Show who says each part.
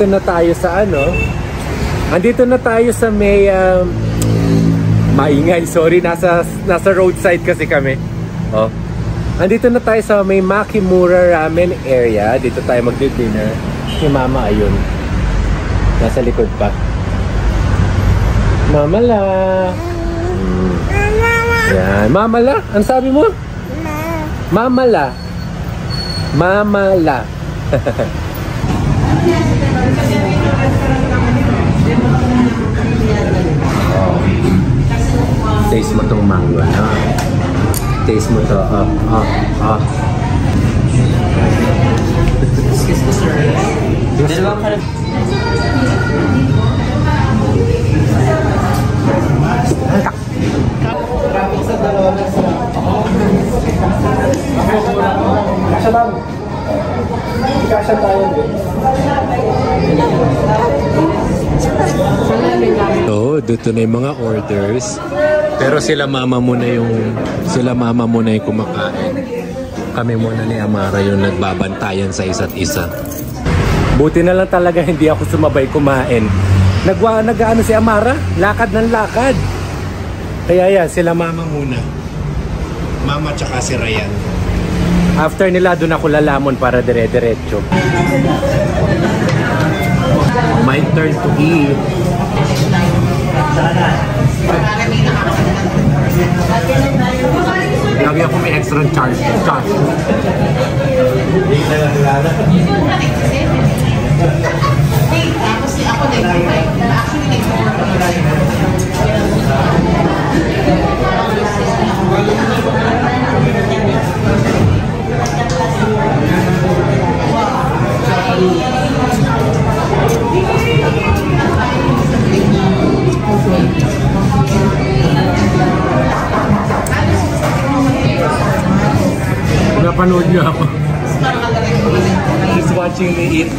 Speaker 1: Andito na tayo sa ano? Andito na tayo sa may maingay, sorry, nasa roadside kasi kami. Oh. Andito na tayo sa may Makimura Ramen area. Dito tayo magdi-dinner. Si Mama ayun. Nasa likod pa. Mamala. Yan, Mamala. Ang sabi mo? Mamala. Mamala. Taste mo tong mango, no? Taste mo to.
Speaker 2: Excuse me, sir. Dalawang karat. Sa dalawa na sa... Kasya lang. Kasya tayo din.
Speaker 1: So, dito na yung mga orders. Pero sila mama muna yung kumakain. Kami muna ni Amara yung nagbabantayan sa isa't isa. Buti na lang talaga hindi ako sumabay kumain. Nag-ano si Amara? Lakad ng lakad. Kaya yan, sila mama muna. Mama tsaka si Ryan. After nila, doon ako lalamon para dire-diretso. My turn to eat. Lagi ako may extra charge. Napanood niyo ako. He's watching me eat.